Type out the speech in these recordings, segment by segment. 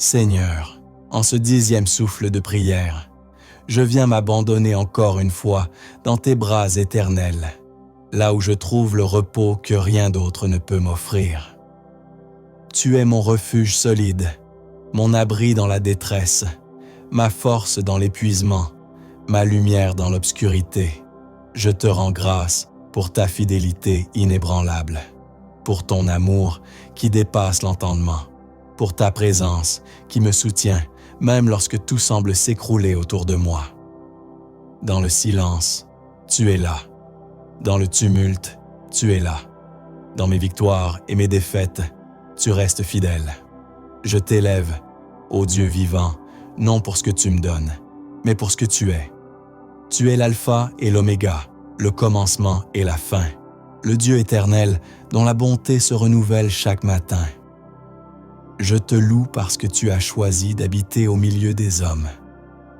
Seigneur, en ce 10e souffle de prière, je viens m'abandonner encore une fois dans tes bras éternels, là où je trouve le repos que rien d'autre ne peut m'offrir. Tu es mon refuge solide, mon abri dans la détresse, ma force dans l'épuisement, ma lumière dans l'obscurité. Je te rends grâce pour ta fidélité inébranlable, pour ton amour qui dépasse l'entendement, pour ta présence qui me soutient même lorsque tout semble s'écrouler autour de moi. Dans le silence, tu es là. Dans le tumulte, tu es là. Dans mes victoires et mes défaites, tu restes fidèle. Je t'élève, ô Dieu vivant, non pour ce que tu me donnes, mais pour ce que tu es. Tu es l'alpha et l'oméga, le commencement et la fin, le Dieu éternel dont la bonté se renouvelle chaque matin. Je te loue parce que tu as choisi d'habiter au milieu des hommes,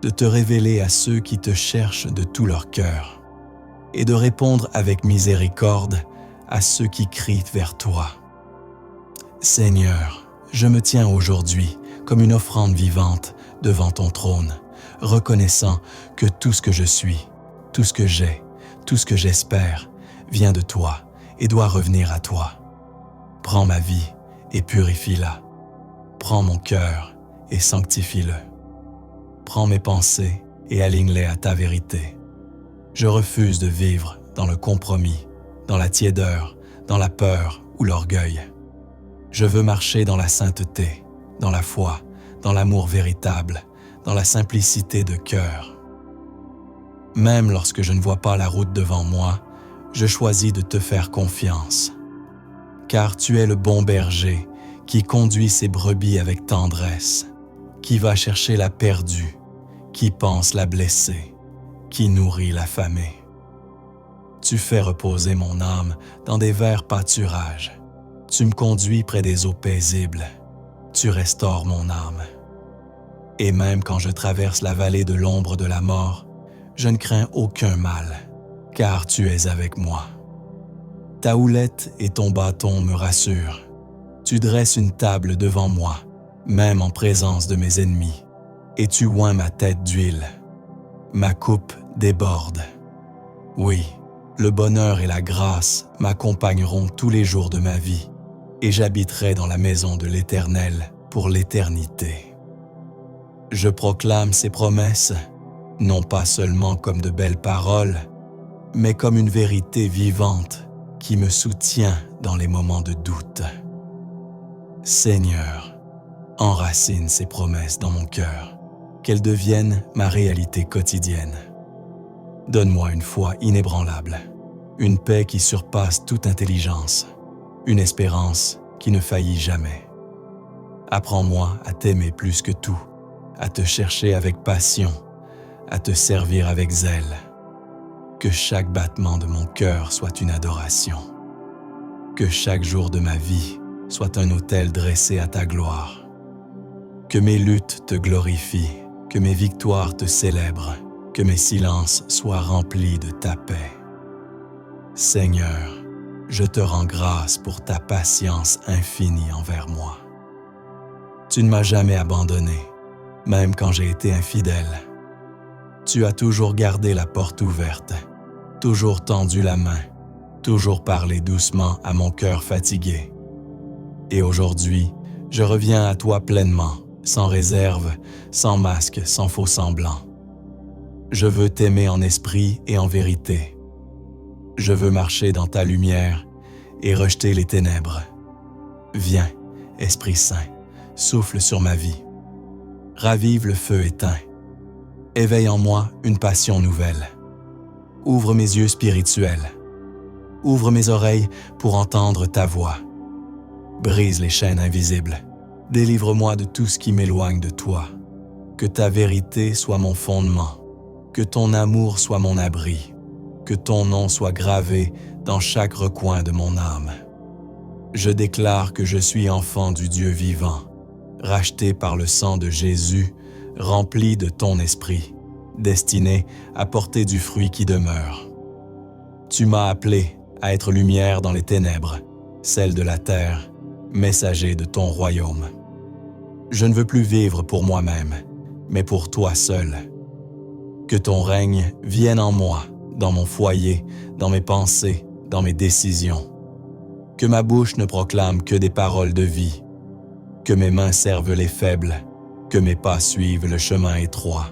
de te révéler à ceux qui te cherchent de tout leur cœur et de répondre avec miséricorde à ceux qui crient vers toi. Seigneur, je me tiens aujourd'hui comme une offrande vivante devant ton trône, reconnaissant que tout ce que je suis, tout ce que j'ai, tout ce que j'espère vient de toi et doit revenir à toi. Prends ma vie et purifie-la. Prends mon cœur et sanctifie-le. Prends mes pensées et aligne-les à ta vérité. Je refuse de vivre dans le compromis, dans la tiédeur, dans la peur ou l'orgueil. Je veux marcher dans la sainteté, dans la foi, dans l'amour véritable, dans la simplicité de cœur. Même lorsque je ne vois pas la route devant moi, je choisis de te faire confiance. Car tu es le bon berger qui conduit ses brebis avec tendresse, qui va chercher la perdue, qui panse la blessée, qui nourrit l'affamée. Tu fais reposer mon âme dans des verts pâturages. Tu me conduis près des eaux paisibles. Tu restaures mon âme. Et même quand je traverse la vallée de l'ombre de la mort, je ne crains aucun mal, car tu es avec moi. Ta houlette et ton bâton me rassurent. Tu dresses une table devant moi, même en présence de mes ennemis, et tu oins ma tête d'huile. Ma coupe déborde. Oui, le bonheur et la grâce m'accompagneront tous les jours de ma vie, et j'habiterai dans la maison de l'Éternel pour l'éternité. Je proclame ces promesses, non pas seulement comme de belles paroles, mais comme une vérité vivante qui me soutient dans les moments de doute. Seigneur, enracine ces promesses dans mon cœur, qu'elles deviennent ma réalité quotidienne. Donne-moi une foi inébranlable, une paix qui surpasse toute intelligence, une espérance qui ne faillit jamais. Apprends-moi à t'aimer plus que tout, à te chercher avec passion, à te servir avec zèle. Que chaque battement de mon cœur soit une adoration. Que chaque jour de ma vie soit un autel dressé à ta gloire. Que mes luttes te glorifient, que mes victoires te célèbrent, que mes silences soient remplis de ta paix. Seigneur, je te rends grâce pour ta patience infinie envers moi. Tu ne m'as jamais abandonné, même quand j'ai été infidèle. Tu as toujours gardé la porte ouverte, toujours tendu la main, toujours parlé doucement à mon cœur fatigué. Et aujourd'hui, je reviens à toi pleinement, sans réserve, sans masque, sans faux semblant. Je veux t'aimer en esprit et en vérité. Je veux marcher dans ta lumière et rejeter les ténèbres. Viens, Esprit Saint, souffle sur ma vie. Ravive le feu éteint. Éveille en moi une passion nouvelle. Ouvre mes yeux spirituels. Ouvre mes oreilles pour entendre ta voix. Brise les chaînes invisibles. Délivre-moi de tout ce qui m'éloigne de toi. Que ta vérité soit mon fondement. Que ton amour soit mon abri. Que ton nom soit gravé dans chaque recoin de mon âme. Je déclare que je suis enfant du Dieu vivant, racheté par le sang de Jésus, rempli de ton esprit, destiné à porter du fruit qui demeure. Tu m'as appelé à être lumière dans les ténèbres, celle de la terre, messager de ton royaume. Je ne veux plus vivre pour moi-même, mais pour toi seul. Que ton règne vienne en moi, dans mon foyer, dans mes pensées, dans mes décisions. Que ma bouche ne proclame que des paroles de vie. Que mes mains servent les faibles, que mes pas suivent le chemin étroit.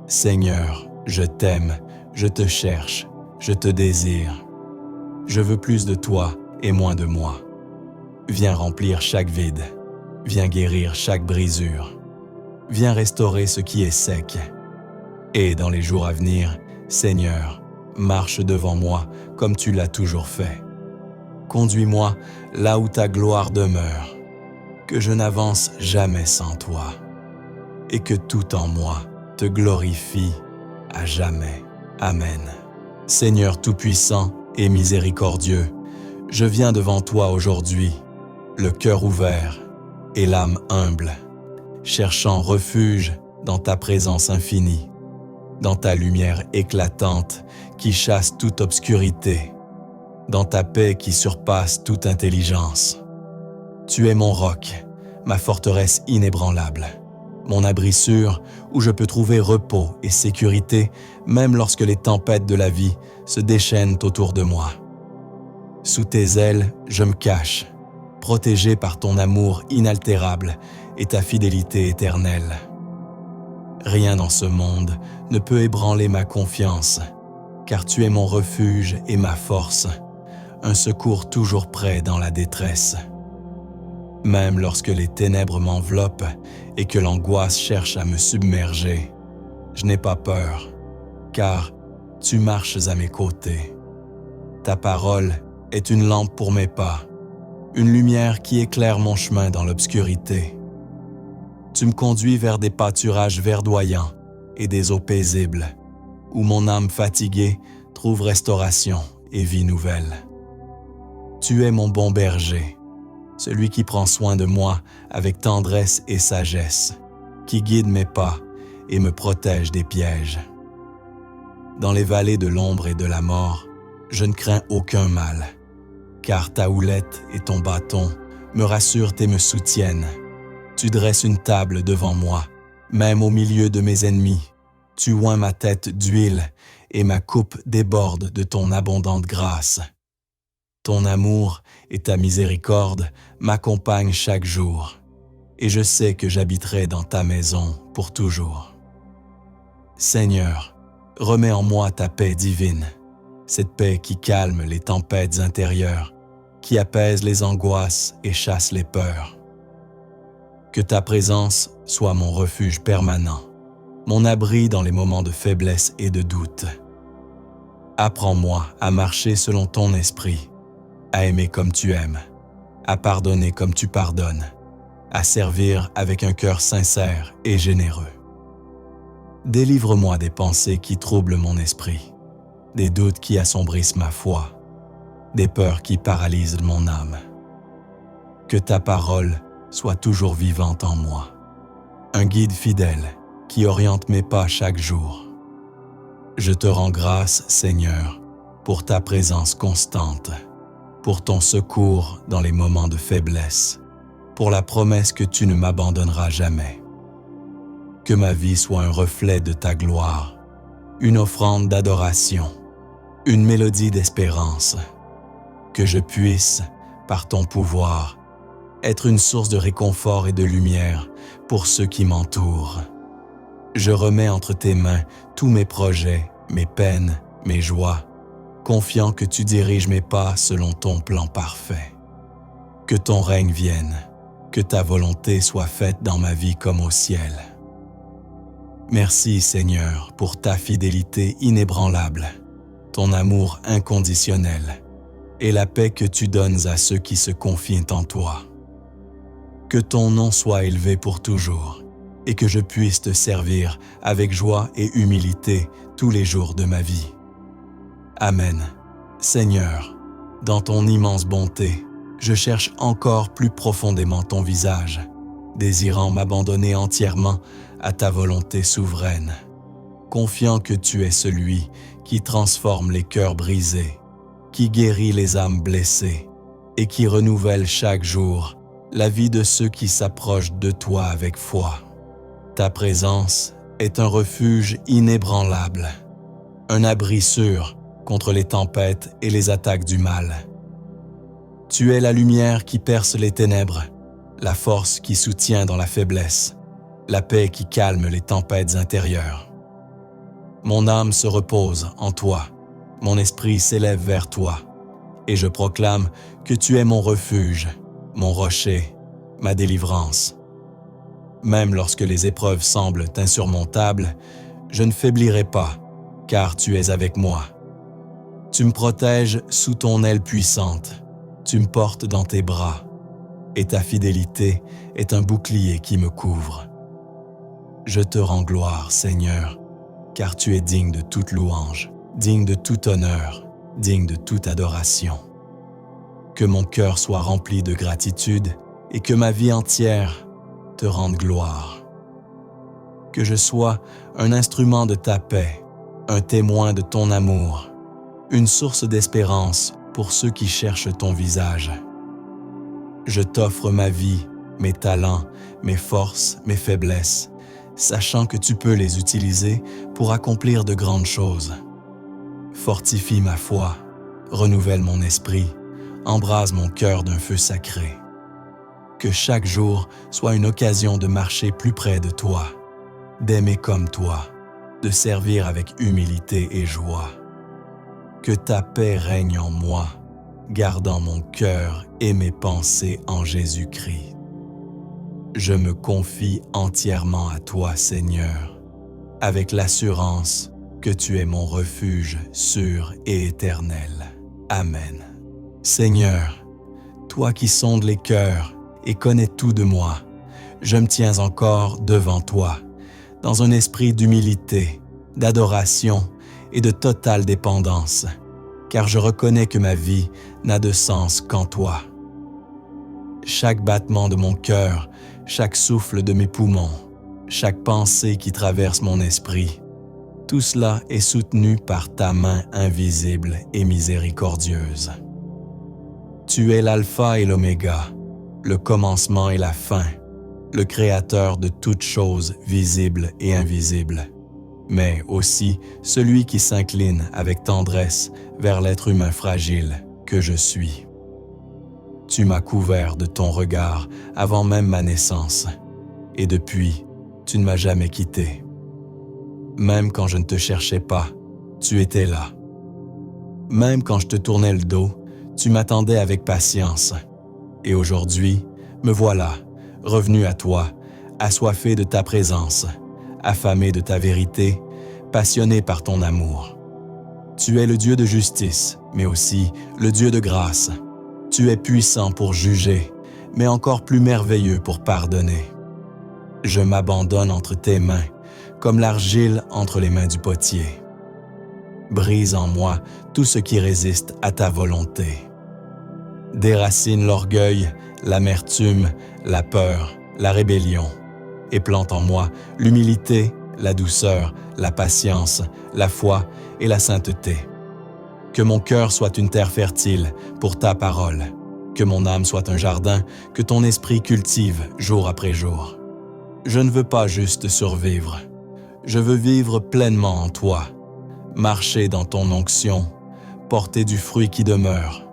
Seigneur, je t'aime, je te cherche, je te désire. Je veux plus de toi et moins de moi. Viens remplir chaque vide, viens guérir chaque brisure. Viens restaurer ce qui est sec. Et dans les jours à venir, Seigneur, marche devant moi comme tu l'as toujours fait. Conduis-moi là où ta gloire demeure, que je n'avance jamais sans toi, et que tout en moi te glorifie à jamais. Amen. Seigneur Tout-Puissant et miséricordieux, je viens devant toi aujourd'hui, le cœur ouvert et l'âme humble, cherchant refuge dans ta présence infinie, dans ta lumière éclatante qui chasse toute obscurité, dans ta paix qui surpasse toute intelligence. Tu es mon roc, ma forteresse inébranlable, mon abri sûr où je peux trouver repos et sécurité même lorsque les tempêtes de la vie se déchaînent autour de moi. Sous tes ailes, je me cache, protégé par ton amour inaltérable et ta fidélité éternelle. Rien dans ce monde ne peut ébranler ma confiance, car tu es mon refuge et ma force, un secours toujours prêt dans la détresse. Même lorsque les ténèbres m'enveloppent et que l'angoisse cherche à me submerger, je n'ai pas peur, car tu marches à mes côtés. Ta parole est une lampe pour mes pas, une lumière qui éclaire mon chemin dans l'obscurité. Tu me conduis vers des pâturages verdoyants et des eaux paisibles, où mon âme fatiguée trouve restauration et vie nouvelle. Tu es mon bon berger, celui qui prend soin de moi avec tendresse et sagesse, qui guide mes pas et me protège des pièges. Dans les vallées de l'ombre et de la mort, je ne crains aucun mal, car ta houlette et ton bâton me rassurent et me soutiennent. Tu dresses une table devant moi, même au milieu de mes ennemis. Tu oins ma tête d'huile et ma coupe déborde de ton abondante grâce. Ton amour et ta miséricorde m'accompagnent chaque jour, et je sais que j'habiterai dans ta maison pour toujours. Seigneur, remets en moi ta paix divine, cette paix qui calme les tempêtes intérieures, qui apaise les angoisses et chasse les peurs. Que ta présence soit mon refuge permanent, mon abri dans les moments de faiblesse et de doute. Apprends-moi à marcher selon ton esprit, à aimer comme tu aimes, à pardonner comme tu pardonnes, à servir avec un cœur sincère et généreux. Délivre-moi des pensées qui troublent mon esprit, des doutes qui assombrissent ma foi, des peurs qui paralysent mon âme. Que ta parole soit toujours vivante en moi, un guide fidèle qui oriente mes pas chaque jour. Je te rends grâce, Seigneur, pour ta présence constante, pour ton secours dans les moments de faiblesse, pour la promesse que tu ne m'abandonneras jamais. Que ma vie soit un reflet de ta gloire, une offrande d'adoration, une mélodie d'espérance. Que je puisse, par ton pouvoir, être une source de réconfort et de lumière pour ceux qui m'entourent. Je remets entre tes mains tous mes projets, mes peines, mes joies, confiant que tu diriges mes pas selon ton plan parfait. Que ton règne vienne, que ta volonté soit faite dans ma vie comme au ciel. Merci Seigneur pour ta fidélité inébranlable, ton amour inconditionnel et la paix que tu donnes à ceux qui se confient en toi. Que ton nom soit élevé pour toujours et que je puisse te servir avec joie et humilité tous les jours de ma vie. Amen. Seigneur, dans ton immense bonté, je cherche encore plus profondément ton visage, désirant m'abandonner entièrement à ta volonté souveraine, confiant que tu es celui qui transforme les cœurs brisés, qui guérit les âmes blessées et qui renouvelle chaque jour la vie de ceux qui s'approchent de toi avec foi. Ta présence est un refuge inébranlable, un abri sûr contre les tempêtes et les attaques du mal. Tu es la lumière qui perce les ténèbres, la force qui soutient dans la faiblesse, la paix qui calme les tempêtes intérieures. Mon âme se repose en toi, mon esprit s'élève vers toi, et je proclame que tu es mon refuge, mon rocher, ma délivrance. Même lorsque les épreuves semblent insurmontables, je ne faiblirai pas, car tu es avec moi. Tu me protèges sous ton aile puissante, tu me portes dans tes bras, et ta fidélité est un bouclier qui me couvre. Je te rends gloire, Seigneur, car tu es digne de toute louange, digne de tout honneur, digne de toute adoration. Que mon cœur soit rempli de gratitude et que ma vie entière te rende gloire. Que je sois un instrument de ta paix, un témoin de ton amour, une source d'espérance pour ceux qui cherchent ton visage. Je t'offre ma vie, mes talents, mes forces, mes faiblesses, sachant que tu peux les utiliser pour accomplir de grandes choses. Fortifie ma foi, renouvelle mon esprit, embrase mon cœur d'un feu sacré. Que chaque jour soit une occasion de marcher plus près de toi, d'aimer comme toi, de servir avec humilité et joie. Que ta paix règne en moi, gardant mon cœur et mes pensées en Jésus-Christ. Je me confie entièrement à toi, Seigneur, avec l'assurance que tu es mon refuge sûr et éternel. Amen. Seigneur, toi qui sondes les cœurs et connais tout de moi, je me tiens encore devant toi, dans un esprit d'humilité, d'adoration et de totale dépendance, car je reconnais que ma vie n'a de sens qu'en toi. Chaque battement de mon cœur, chaque souffle de mes poumons, chaque pensée qui traverse mon esprit, tout cela est soutenu par ta main invisible et miséricordieuse. Tu es l'alpha et l'oméga, le commencement et la fin, le créateur de toutes choses visibles et invisibles, mais aussi celui qui s'incline avec tendresse vers l'être humain fragile que je suis. Tu m'as couvert de ton regard avant même ma naissance, et depuis, tu ne m'as jamais quitté. Même quand je ne te cherchais pas, tu étais là. Même quand je te tournais le dos, tu m'attendais avec patience. Et aujourd'hui, me voilà, revenu à toi, assoiffé de ta présence, affamé de ta vérité, passionné par ton amour. Tu es le Dieu de justice, mais aussi le Dieu de grâce. Tu es puissant pour juger, mais encore plus merveilleux pour pardonner. Je m'abandonne entre tes mains, comme l'argile entre les mains du potier. Brise en moi tout ce qui résiste à ta volonté. Déracine l'orgueil, l'amertume, la peur, la rébellion, et plante en moi l'humilité, la douceur, la patience, la foi et la sainteté. Que mon cœur soit une terre fertile pour ta parole, que mon âme soit un jardin que ton esprit cultive jour après jour. Je ne veux pas juste survivre, je veux vivre pleinement en toi, marcher dans ton onction, porter du fruit qui demeure,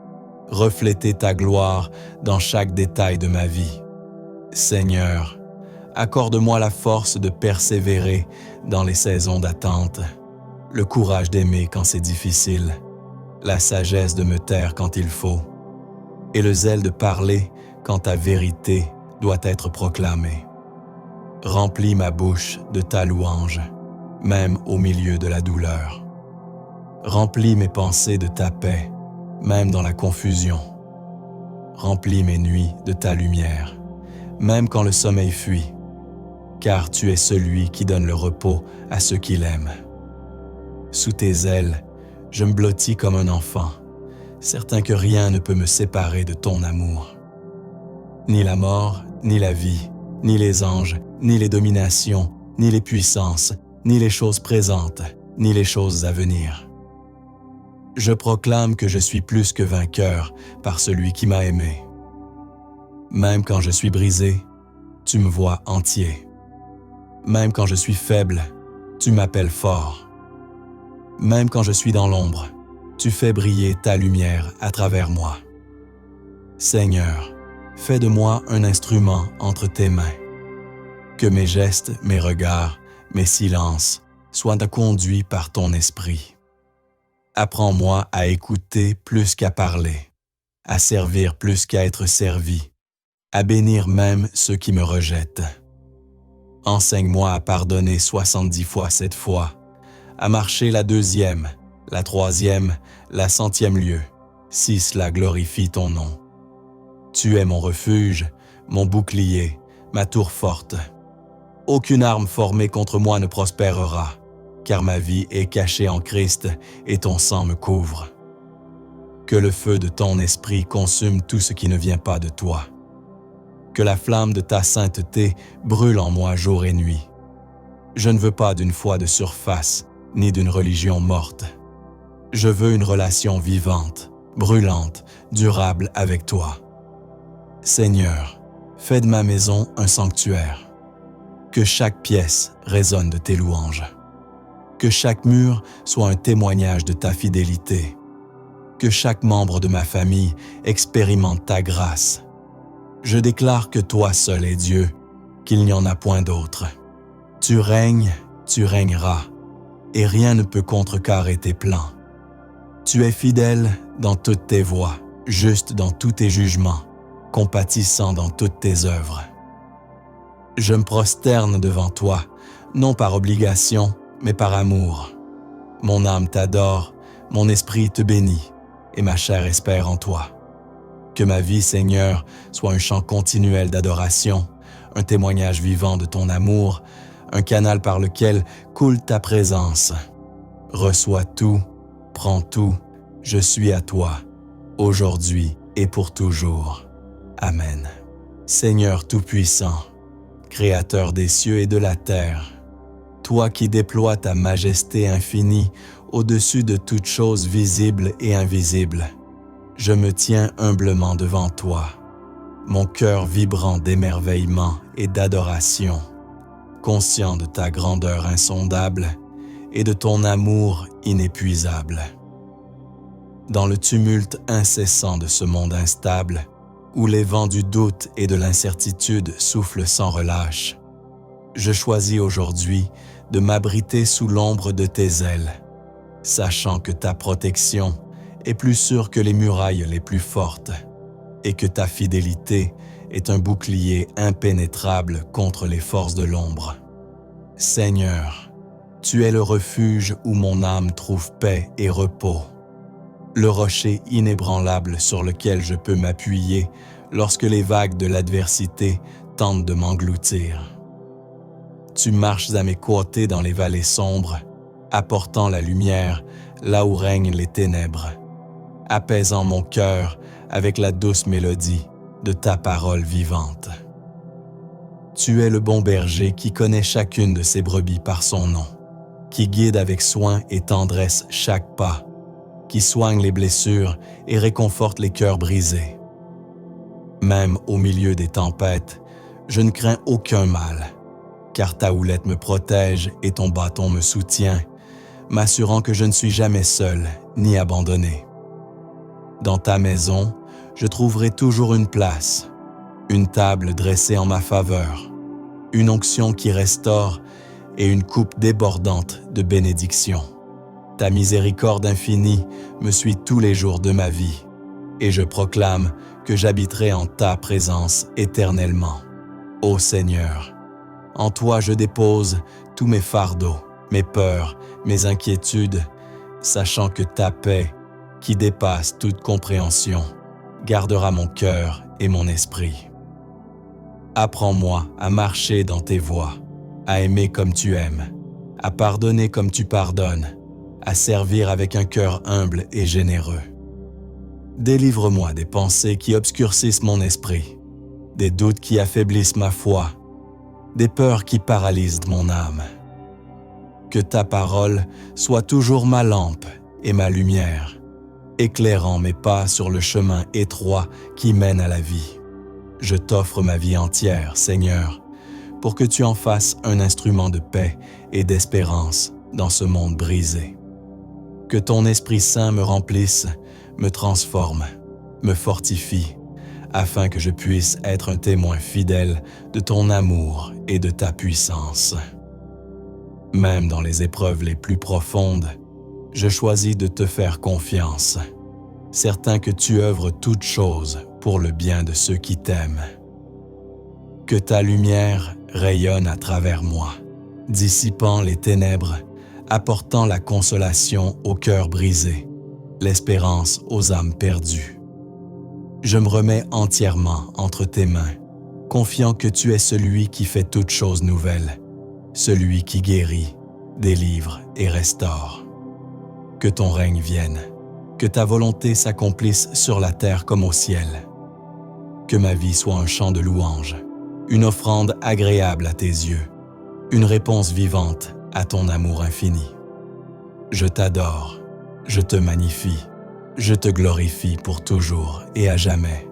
refléter ta gloire dans chaque détail de ma vie. Seigneur, accorde-moi la force de persévérer dans les saisons d'attente, le courage d'aimer quand c'est difficile, la sagesse de me taire quand il faut, et le zèle de parler quand ta vérité doit être proclamée. Remplis ma bouche de ta louange, même au milieu de la douleur. Remplis mes pensées de ta paix, même dans la confusion. Remplis mes nuits de ta lumière, même quand le sommeil fuit, car tu es celui qui donne le repos à ceux qui l'aiment. Sous tes ailes, je me blottis comme un enfant, certain que rien ne peut me séparer de ton amour. Ni la mort, ni la vie, ni les anges, ni les dominations, ni les puissances, ni les choses présentes, ni les choses à venir. Je proclame que je suis plus que vainqueur par celui qui m'a aimé. Même quand je suis brisé, tu me vois entier. Même quand je suis faible, tu m'appelles fort. Même quand je suis dans l'ombre, tu fais briller ta lumière à travers moi. Seigneur, fais de moi un instrument entre tes mains. Que mes gestes, mes regards, mes silences soient conduits par ton esprit. Apprends-moi à écouter plus qu'à parler, à servir plus qu'à être servi, à bénir même ceux qui me rejettent. Enseigne-moi à pardonner 70 fois 7 fois, à marcher la 2e, la 3e, la 100e lieu, si cela glorifie ton nom. Tu es mon refuge, mon bouclier, ma tour forte. Aucune arme formée contre moi ne prospérera, car ma vie est cachée en Christ et ton sang me couvre. Que le feu de ton esprit consume tout ce qui ne vient pas de toi. Que la flamme de ta sainteté brûle en moi jour et nuit. Je ne veux pas d'une foi de surface, ni d'une religion morte. Je veux une relation vivante, brûlante, durable avec toi. Seigneur, fais de ma maison un sanctuaire. Que chaque pièce résonne de tes louanges. Que chaque mur soit un témoignage de ta fidélité. Que chaque membre de ma famille expérimente ta grâce. Je déclare que toi seul es Dieu, qu'il n'y en a point d'autre. Tu règnes, tu régneras, et rien ne peut contrecarrer tes plans. Tu es fidèle dans toutes tes voies, juste dans tous tes jugements, compatissant dans toutes tes œuvres. Je me prosterne devant toi, non par obligation, mais par amour. Mon âme t'adore, mon esprit te bénit, et ma chair espère en toi. Que ma vie, Seigneur, soit un chant continuel d'adoration, un témoignage vivant de ton amour, un canal par lequel coule ta présence. Reçois tout, prends tout, je suis à toi, aujourd'hui et pour toujours. Amen. Seigneur Tout-Puissant, Créateur des cieux et de la terre, toi qui déploies ta majesté infinie au-dessus de toutes choses visibles et invisibles, je me tiens humblement devant toi, mon cœur vibrant d'émerveillement et d'adoration, conscient de ta grandeur insondable et de ton amour inépuisable. Dans le tumulte incessant de ce monde instable, où les vents du doute et de l'incertitude soufflent sans relâche, je choisis aujourd'hui de m'abriter sous l'ombre de tes ailes, sachant que ta protection est plus sûre que les murailles les plus fortes et que ta fidélité est un bouclier impénétrable contre les forces de l'ombre. Seigneur, tu es le refuge où mon âme trouve paix et repos, le rocher inébranlable sur lequel je peux m'appuyer lorsque les vagues de l'adversité tentent de m'engloutir. Tu marches à mes côtés dans les vallées sombres, apportant la lumière là où règnent les ténèbres, apaisant mon cœur avec la douce mélodie de ta parole vivante. Tu es le bon berger qui connaît chacune de ses brebis par son nom, qui guide avec soin et tendresse chaque pas, qui soigne les blessures et réconforte les cœurs brisés. Même au milieu des tempêtes, je ne crains aucun mal, car ta houlette me protège et ton bâton me soutient, m'assurant que je ne suis jamais seul ni abandonné. Dans ta maison, je trouverai toujours une place, une table dressée en ma faveur, une onction qui restaure et une coupe débordante de bénédictions. Ta miséricorde infinie me suit tous les jours de ma vie, et je proclame que j'habiterai en ta présence éternellement. Ô Seigneur, en toi je dépose tous mes fardeaux, mes peurs, mes inquiétudes, sachant que ta paix, qui dépasse toute compréhension, gardera mon cœur et mon esprit. Apprends-moi à marcher dans tes voies, à aimer comme tu aimes, à pardonner comme tu pardonnes, à servir avec un cœur humble et généreux. Délivre-moi des pensées qui obscurcissent mon esprit, des doutes qui affaiblissent ma foi, des peurs qui paralysent mon âme. Que ta parole soit toujours ma lampe et ma lumière, éclairant mes pas sur le chemin étroit qui mène à la vie. je t'offre ma vie entière, Seigneur, pour que tu en fasses un instrument de paix et d'espérance dans ce monde brisé. Que ton Esprit Saint me remplisse, me transforme, me fortifie, afin que je puisse être un témoin fidèle de ton amour et de ta puissance. Même dans les épreuves les plus profondes, je choisis de te faire confiance, certain que tu œuvres toutes choses pour le bien de ceux qui t'aiment. Que ta lumière rayonne à travers moi, dissipant les ténèbres, apportant la consolation aux cœurs brisés, l'espérance aux âmes perdues. Je me remets entièrement entre tes mains, confiant que tu es celui qui fait toutes choses nouvelles, celui qui guérit, délivre et restaure. Que ton règne vienne, que ta volonté s'accomplisse sur la terre comme au ciel. Que ma vie soit un chant de louange, une offrande agréable à tes yeux, une réponse vivante à ton amour infini. Je t'adore, je te magnifie, je te glorifie pour toujours et à jamais,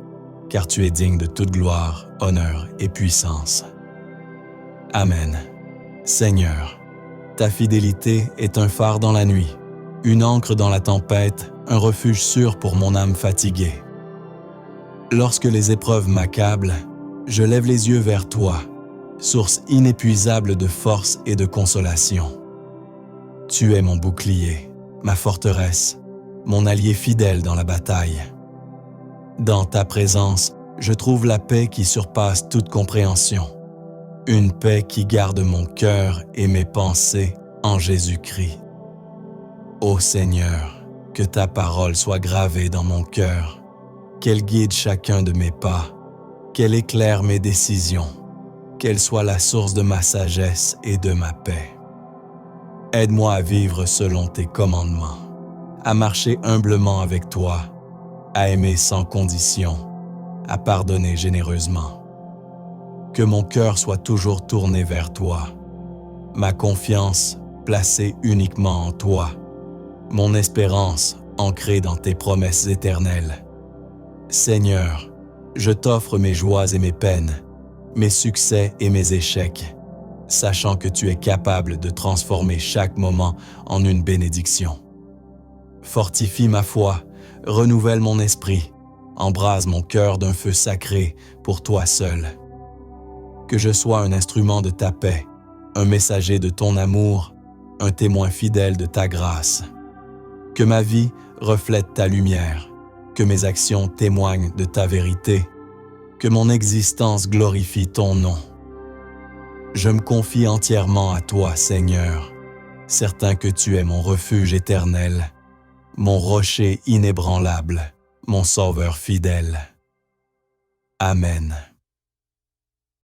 car tu es digne de toute gloire, honneur et puissance. Amen. Seigneur, ta fidélité est un phare dans la nuit, une ancre dans la tempête, un refuge sûr pour mon âme fatiguée. Lorsque les épreuves m'accablent, je lève les yeux vers toi, source inépuisable de force et de consolation. Tu es mon bouclier, ma forteresse, mon allié fidèle dans la bataille. Dans ta présence, je trouve la paix qui surpasse toute compréhension, une paix qui garde mon cœur et mes pensées en Jésus-Christ. Ô Seigneur, que ta parole soit gravée dans mon cœur, qu'elle guide chacun de mes pas, qu'elle éclaire mes décisions, qu'elle soit la source de ma sagesse et de ma paix. Aide-moi à vivre selon tes commandements, à marcher humblement avec toi, à aimer sans condition, à pardonner généreusement. Que mon cœur soit toujours tourné vers toi, ma confiance placée uniquement en toi, mon espérance ancrée dans tes promesses éternelles. Seigneur, je t'offre mes joies et mes peines, mes succès et mes échecs, sachant que tu es capable de transformer chaque moment en une bénédiction. Fortifie ma foi, renouvelle mon esprit, embrase mon cœur d'un feu sacré pour toi seul. Que je sois un instrument de ta paix, un messager de ton amour, un témoin fidèle de ta grâce. Que ma vie reflète ta lumière, que mes actions témoignent de ta vérité, que mon existence glorifie ton nom. Je me confie entièrement à toi, Seigneur, certain que tu es mon refuge éternel, mon rocher inébranlable, mon sauveur fidèle. Amen.